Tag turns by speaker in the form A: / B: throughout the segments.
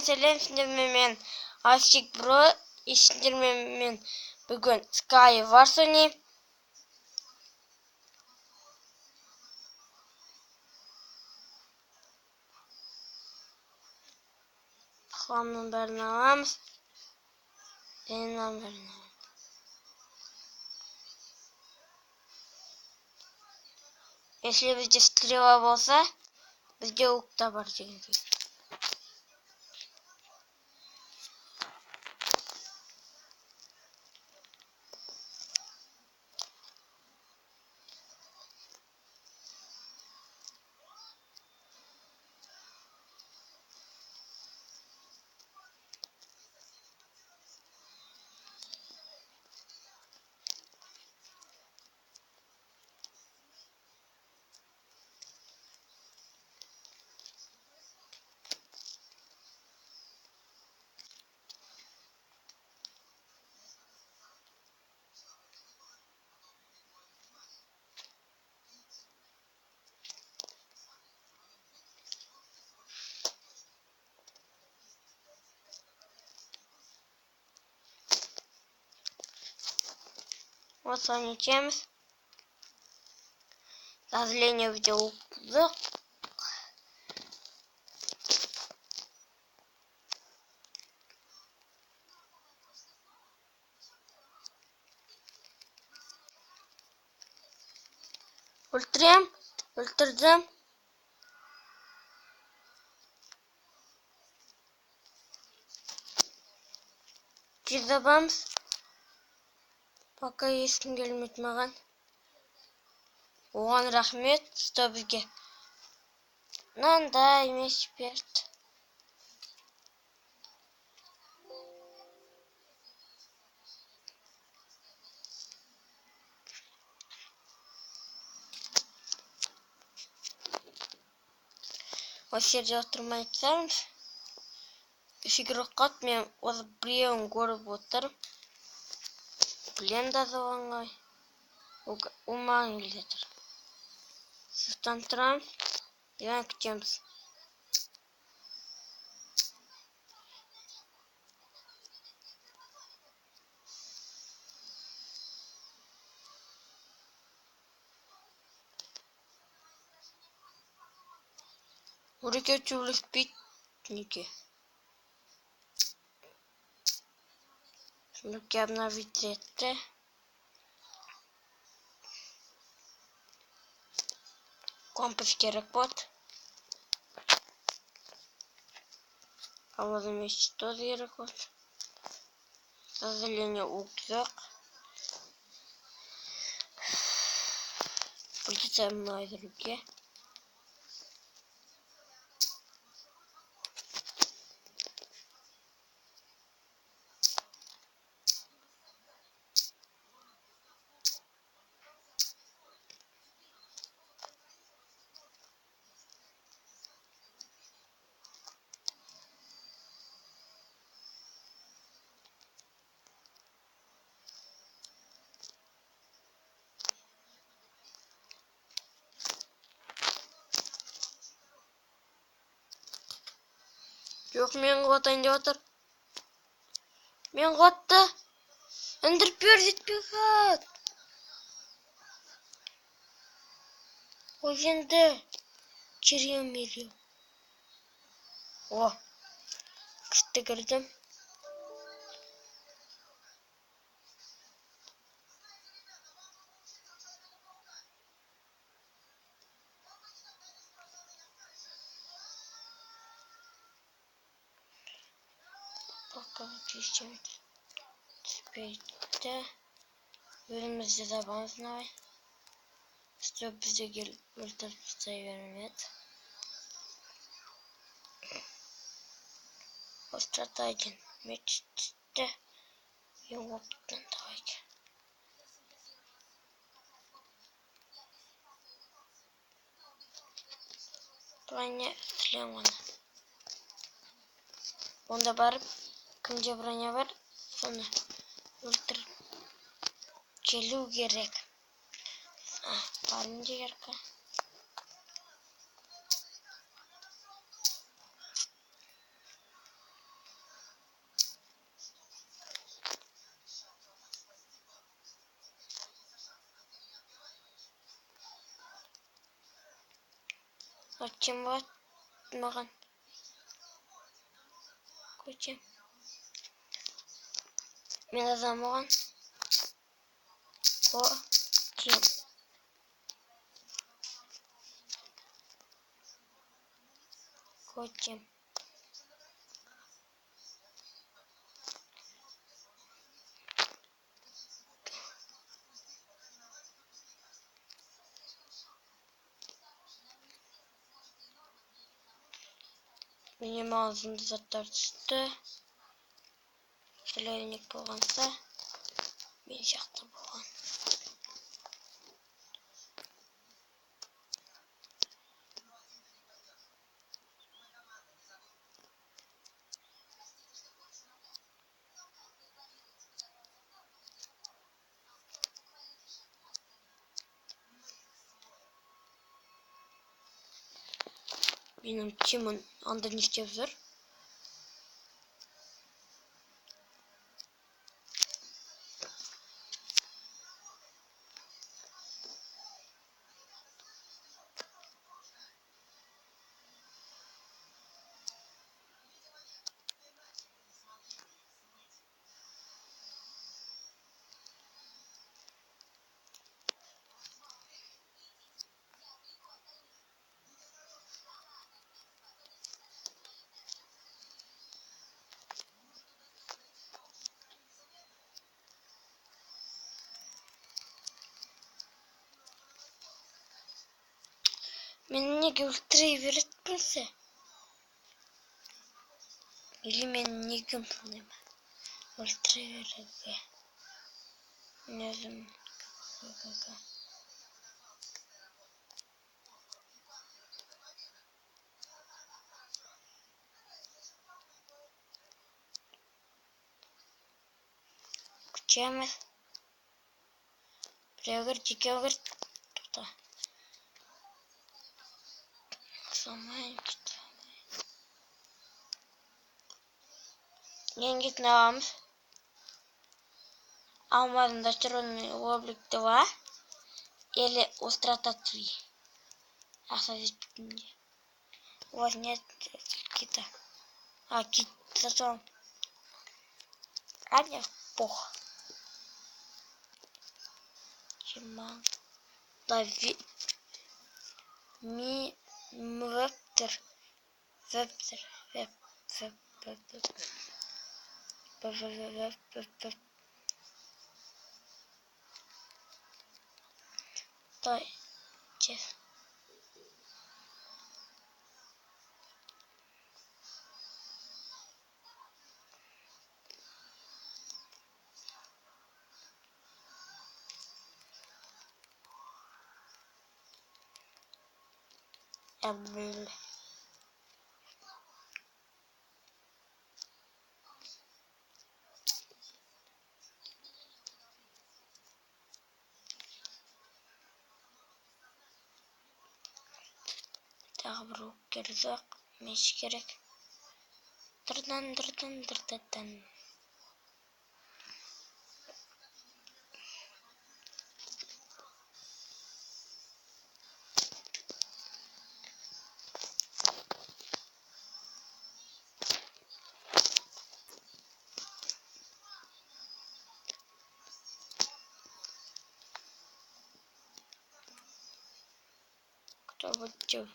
A: сәлем, сіздермен мен Асик Бро, сіздермен мен бүгін Sky Warsone. Хламның бәрін аламыз. Денің бәрін аламыз. Если бізде стрела болса, бізде ук та бар деген сөз. Вот с вами Чемс. К сожалению, видео упал. Ультрадан. Чизабамс. Пока ешкім келмейді маған. Оған рахмет, что бізге мынандай меч берді. Осы жерде отырмай айтсаңыз. Үш игрокқа мен осы біреуін көріп отырмын. Білем да соғанғай. Ол маған келе тұр. Сұрттан тұрамыз. Яғын күтеміз. Уреке чулыс бит. Неке. Шындыке обновить етті. Компас керек болды. А вот меч тоже керек болды. К сожалению, ук жоқ. Придется мной руке. Жоқ, мен қуатайын деп отыр. Мен қуатты. Індірпер жетпей қат. Ой, енді. Черемелеу. О, күшті кірдім. Пока чистим спейді. Өзімізде табамыз навай. Что бізде келіп өлтіріп тастай бермеді. Остратайден мечтті. Еуоптан давайте. Броня сілем оны. Онда барып, кімде броня бар, соны өлтіріп келу керек. Барым дегерка. Açayım var. Bakın. Koçum. Ben zaman koçum. Koçum. Benim ağzımda zatlar düştü. Söyleyenek boğansa. Ben şaktı boğan. Benim çimin anda ne işlevdir? Men ne göstereyim veretmese? Или men ne göstereyim? Göstereyim veretmese. Ne zaman? Kucağımız. Buraya çıkıyor. Tuta. Zaman işte. Yengit ne varmış? Almadın da stronный облик 2. Или Устрата 3. Аса здесь мне. У вас нет кита. А, кит зато. А мне пох. Чеман. Лови. Вептер. Вептер. Дай. Чес. Эбл. Тағы керзак. Меш керек. Дырдан. Кто будет делать?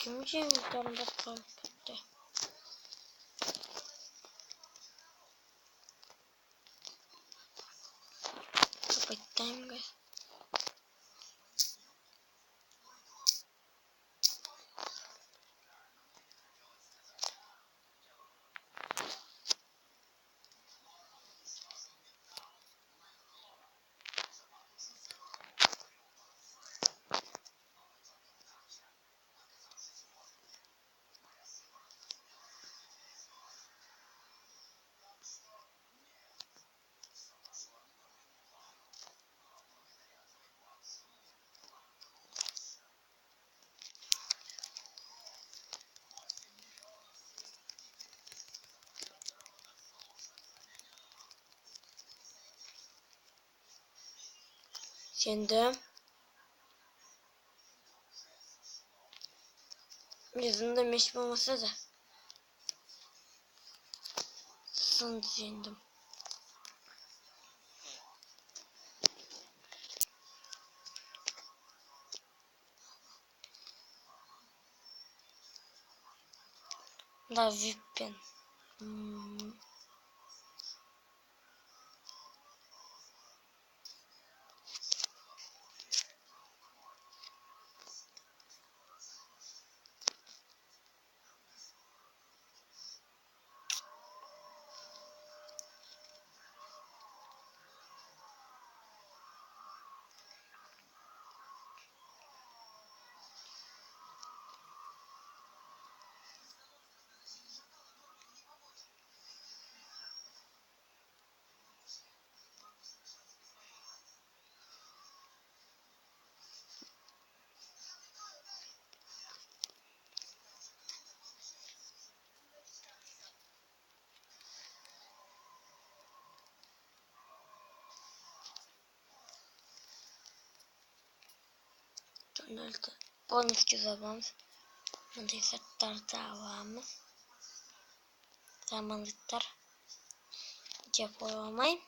A: Ким же там достал-то? Попытаем, гайс. Sendem. Yüzünde meş olmasa da. Son sendim. Da vippen. Donald. Bonus çözememiz. Neyse devamız. Zamanlıklar. Yapılamayım.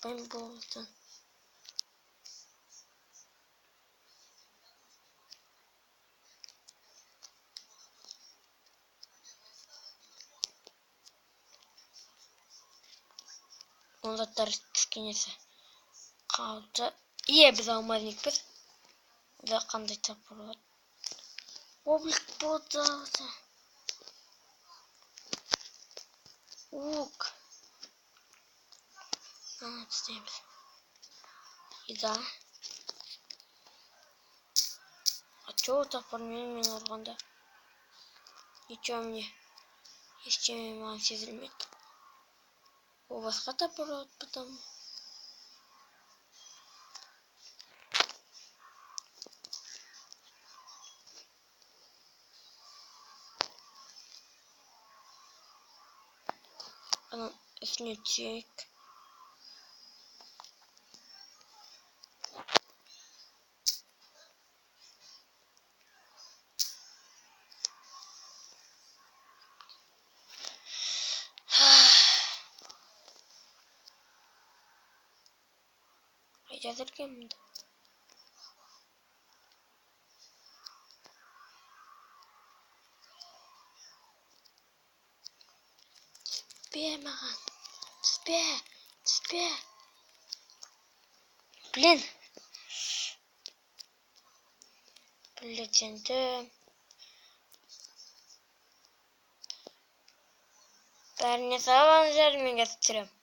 A: Ben buldum. Onda tartışkinesi kaldı. İyi biz almadık biz. Ve kandı tapırlar. Oblik burada. Uk. Ne isteyimiz. İda. Çoğu tapırmayın men organda. Hiç yemeğim sezilmedi. O başka tapırlar butam. Onun üstüne çek. İcazet gelmedi. Spare magan. Spare. Blin. Legendy. Ben ne zaman üzerime getiririm.